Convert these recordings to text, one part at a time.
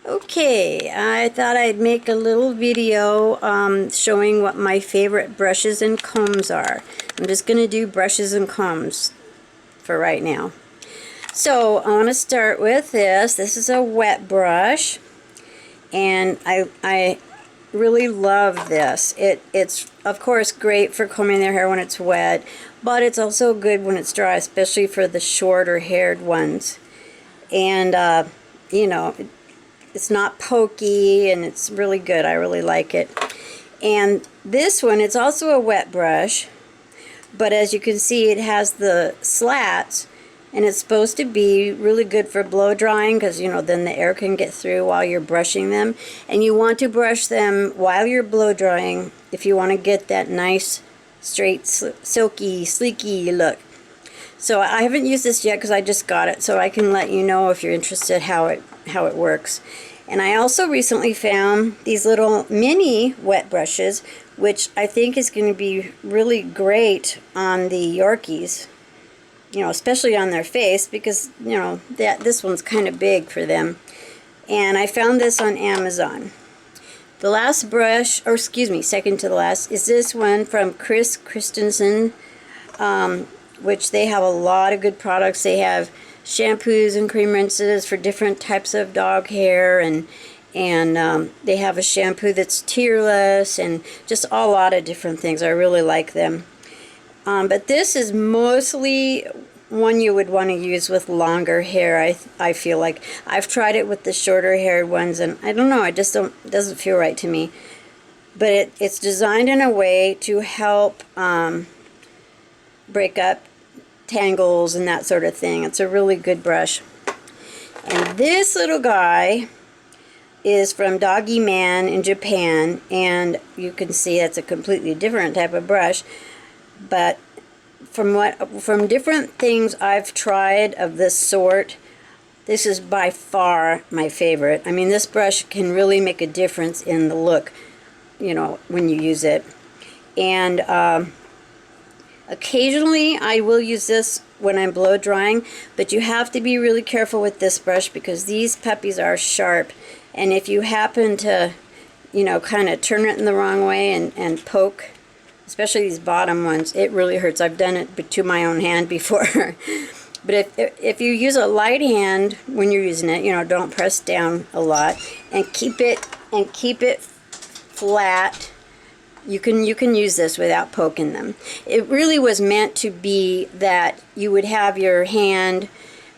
Okay, I thought I'd make a little video showing what my favorite brushes and combs are. I'm just going to do brushes and combs for right now. So I want to start with this. This is a wet brush, and I really love this. It's of course great for combing their hair when it's wet, but it's also good when it's dry, especially for the shorter haired ones. And you know, it's not pokey, and it's really good. I really like it. And this one, it's also a wet brush, but as you can see, it has the slats, and it's supposed to be really good for blow drying because, you know, then the air can get through while you're brushing them. And you want to brush them while you're blow drying if you want to get that nice, straight, silky, sleeky look. So I haven't used this yet because I just got it, so I can let you know if you're interested how it works. And I also recently found these little mini wet brushes, which I think is going to be really great on the Yorkies, you know, especially on their face, because, you know, this one's kind of big for them. And I found this on Amazon. The last brush, or excuse me, second to the last, is this one from Chris Christensen, which they have a lot of good products. They have shampoos and cream rinses for different types of dog hair, and they have a shampoo that's tearless, and just a lot of different things. I really like them. But this is mostly one you would want to use with longer hair. I feel like I've tried it with the shorter haired ones, and I don't know, it doesn't feel right to me. But it's designed in a way to help break up tangles and that sort of thing. It's a really good brush. And this little guy is from Doggie Man in Japan, and you can see it's a completely different type of brush. But from different things I've tried of this sort, this is by far my favorite. I mean, this brush can really make a difference in the look, you know, when you use it. And occasionally I will use this when I'm blow drying, but you have to be really careful with this brush because these puppies are sharp, and if you happen to, you know, kind of turn it in the wrong way and poke, especially these bottom ones, it really hurts. I've done it to my own hand before. But if you use a light hand when you're using it, you know, don't press down a lot, and keep it flat. You can use this without poking them. It really was meant to be that you would have your hand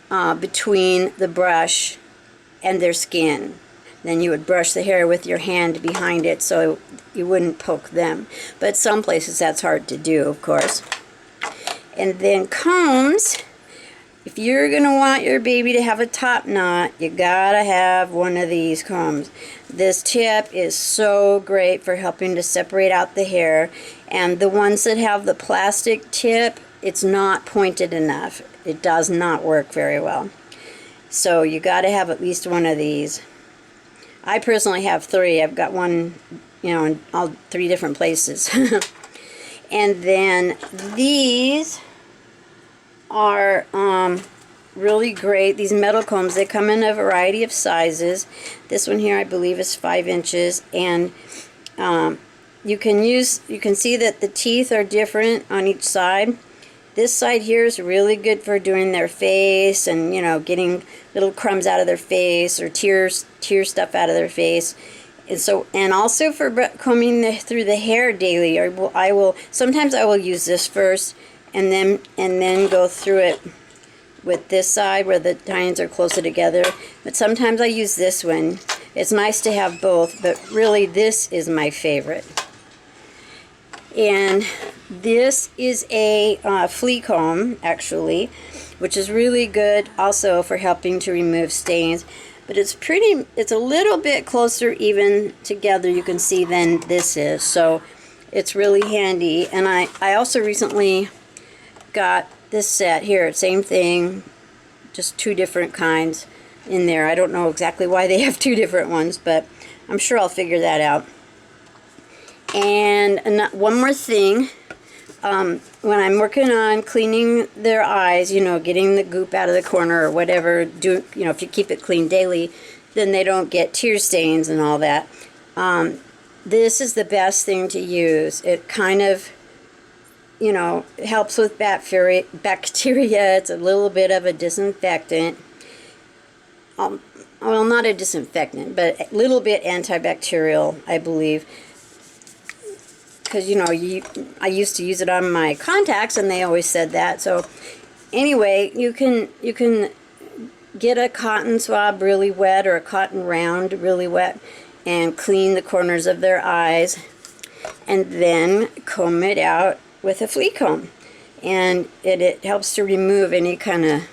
between the brush and their skin. Then you would brush the hair with your hand behind it so you wouldn't poke them. But some places that's hard to do, of course. And then combs. If you're going to want your baby to have a top knot, you gotta have one of these combs. This tip is so great for helping to separate out the hair, and the ones that have the plastic tip, it's not pointed enough. It does not work very well. So you gotta have at least one of these. I personally have 3. I've got one, you know, in all 3 different places. And then these are really great. These metal combs, they come in a variety of sizes. This one here I believe is 5 inches, and you can see that the teeth are different on each side. This side here is really good for doing their face and, you know, getting little crumbs out of their face or tear stuff out of their face. And also for combing through the hair daily. Sometimes I will use this first and then go through it with this side where the tines are closer together. But sometimes I use this one. It's nice to have both, but really this is my favorite. And this is a flea comb, actually, which is really good also for helping to remove stains. But it's a little bit closer even together, you can see, than this is. So it's really handy. And I also recently got this set here, same thing, just 2 different kinds in there. I don't know exactly why they have 2 different ones, but I'm sure I'll figure that out. And one more thing, when I'm working on cleaning their eyes, you know, getting the goop out of the corner or whatever, you know, if you keep it clean daily, then they don't get tear stains and all that. This is the best thing to use. It kind of, you know, helps with bacteria. It's a little bit of a disinfectant. Well, not a disinfectant, but a little bit antibacterial, I believe. Because, you know, I used to use it on my contacts, and they always said that. So, anyway, you can get a cotton swab really wet, or a cotton round really wet, and clean the corners of their eyes, and then comb it out with a flea comb. And it helps to remove any kind of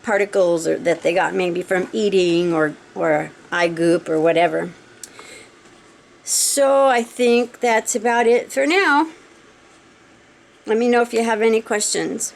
particles that they got maybe from eating or eye goop or whatever. So I think that's about it for now. Let me know if you have any questions.